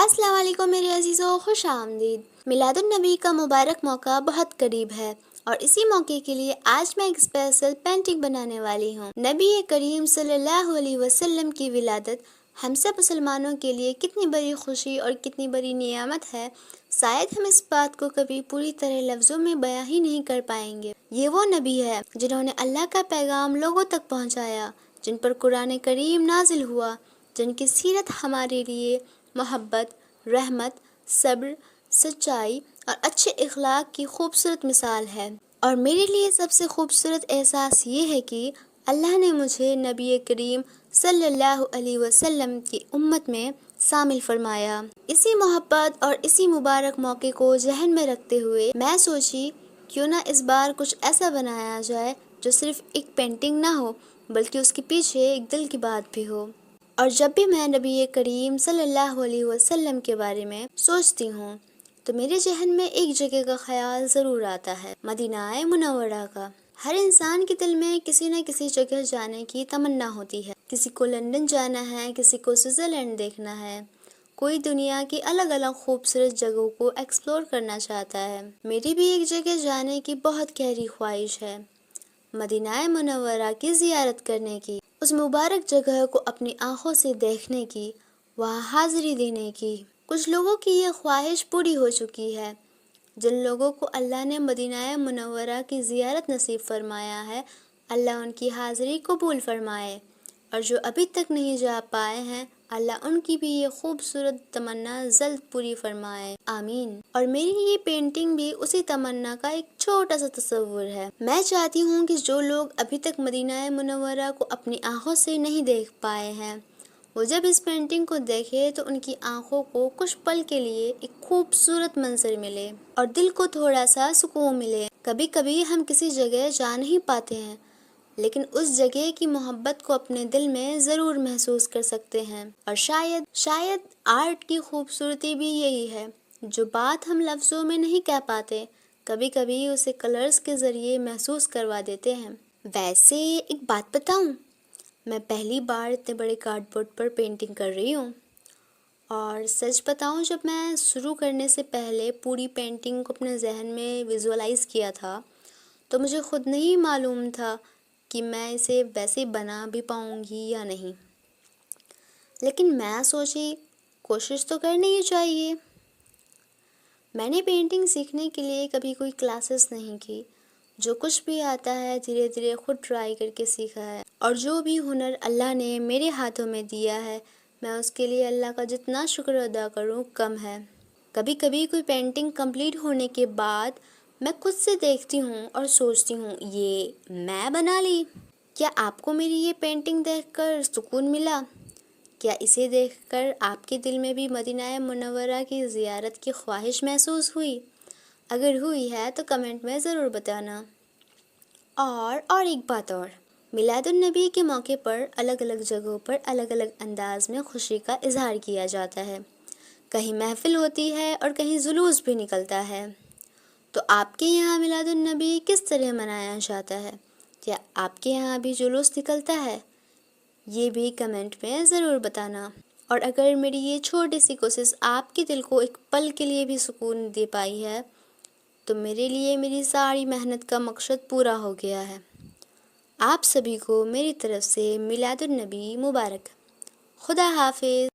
السلام علیکم میرے عزیزو، خوش آمدید۔ میلاد النبی کا مبارک موقع بہت قریب ہے اور اسی موقع کے لیے آج میں ایک اسپیشل پینٹنگ بنانے والی ہوں۔ نبی کریم صلی اللہ علیہ وسلم کی ولادت ہم سب مسلمانوں کے لیے کتنی بڑی خوشی اور کتنی بڑی نعمت ہے، شاید ہم اس بات کو کبھی پوری طرح لفظوں میں بیان ہی نہیں کر پائیں گے۔ یہ وہ نبی ہے جنہوں نے اللہ کا پیغام لوگوں تک پہنچایا، جن پر قرآن کریم نازل ہوا، جن کی سیرت ہمارے لیے محبت، رحمت، صبر، سچائی اور اچھے اخلاق کی خوبصورت مثال ہے۔ اور میرے لیے سب سے خوبصورت احساس یہ ہے کہ اللہ نے مجھے نبی کریم صلی اللہ علیہ وسلم کی امت میں شامل فرمایا۔ اسی محبت اور اسی مبارک موقع کو ذہن میں رکھتے ہوئے میں سوچی کیوں نہ اس بار کچھ ایسا بنایا جائے جو صرف ایک پینٹنگ نہ ہو بلکہ اس کے پیچھے ایک دل کی بات بھی ہو۔ اور جب بھی میں نبی کریم صلی اللہ علیہ وسلم کے بارے میں سوچتی ہوں تو میرے ذہن میں ایک جگہ کا خیال ضرور آتا ہے، مدینہ منورہ کا۔ ہر انسان کے دل میں کسی نہ کسی جگہ جانے کی تمنا ہوتی ہے۔ کسی کو لندن جانا ہے، کسی کو سوئٹزرلینڈ دیکھنا ہے، کوئی دنیا کی الگ الگ خوبصورت جگہوں کو ایکسپلور کرنا چاہتا ہے۔ میری بھی ایک جگہ جانے کی بہت گہری خواہش ہے، مدینہ منورہ کی زیارت کرنے کی، اس مبارک جگہ کو اپنی آنکھوں سے دیکھنے کی، وہاں حاضری دینے کی۔ کچھ لوگوں کی یہ خواہش پوری ہو چکی ہے۔ جن لوگوں کو اللہ نے مدینہ منورہ کی زیارت نصیب فرمایا ہے، اللہ ان کی حاضری قبول فرمائے، اور جو ابھی تک نہیں جا پائے ہیں، اللہ ان کی بھی یہ خوبصورت تمنا جلد پوری فرمائے، آمین۔ اور میری یہ پینٹنگ بھی اسی تمنا کا ایک چھوٹا سا تصور ہے۔ میں چاہتی ہوں کہ جو لوگ ابھی تک مدینہ منورہ کو اپنی آنکھوں سے نہیں دیکھ پائے ہیں، وہ جب اس پینٹنگ کو دیکھے تو ان کی آنکھوں کو کچھ پل کے لیے ایک خوبصورت منظر ملے اور دل کو تھوڑا سا سکون ملے۔ کبھی کبھی ہم کسی جگہ جا نہیں پاتے ہیں لیکن اس جگہ کی محبت کو اپنے دل میں ضرور محسوس کر سکتے ہیں، اور شاید آرٹ کی خوبصورتی بھی یہی ہے، جو بات ہم لفظوں میں نہیں کہہ پاتے، کبھی کبھی اسے کلرز کے ذریعے محسوس کروا دیتے ہیں۔ ویسے ایک بات بتاؤں، میں پہلی بار اتنے بڑے کارڈ بورڈ پر پینٹنگ کر رہی ہوں، اور سچ بتاؤں جب میں شروع کرنے سے پہلے پوری پینٹنگ کو اپنے ذہن میں ویژولاائز کیا تھا تو مجھے خود نہیں معلوم تھا کہ میں اسے ویسے بنا بھی پاؤں گی یا نہیں، لیکن میں سوچی کوشش تو کرنی ہی چاہیے۔ میں نے پینٹنگ سیکھنے کے لیے کبھی کوئی کلاسز نہیں کی، جو کچھ بھی آتا ہے دھیرے دھیرے خود ٹرائی کر کے سیکھا ہے، اور جو بھی ہنر اللہ نے میرے ہاتھوں میں دیا ہے میں اس کے لیے اللہ کا جتنا شکر ادا کروں کم ہے۔ کبھی کبھی کوئی پینٹنگ کمپلیٹ ہونے کے بعد میں خود سے دیکھتی ہوں اور سوچتی ہوں یہ میں بنا لی۔ کیا آپ کو میری یہ پینٹنگ دیکھ کر سکون ملا؟ کیا اسے دیکھ کر آپ کے دل میں بھی مدینہ منورہ کی زیارت کی خواہش محسوس ہوئی؟ اگر ہوئی ہے تو کمنٹ میں ضرور بتانا۔ اور ایک بات اور، میلاد النبی کے موقع پر الگ الگ جگہوں پر الگ الگ انداز میں خوشی کا اظہار کیا جاتا ہے۔ کہیں محفل ہوتی ہے اور کہیں جلوس بھی نکلتا ہے۔ تو آپ کے یہاں میلاد النبی کس طرح منایا جاتا ہے؟ کیا آپ کے یہاں بھی جلوس نکلتا ہے؟ یہ بھی کمنٹ میں ضرور بتانا۔ اور اگر میری یہ چھوٹی سی کوشش آپ کے دل کو ایک پل کے لیے بھی سکون دے پائی ہے تو میرے لیے میری ساری محنت کا مقصد پورا ہو گیا ہے۔ آپ سبھی کو میری طرف سے میلاد النبی مبارک۔ خدا حافظ۔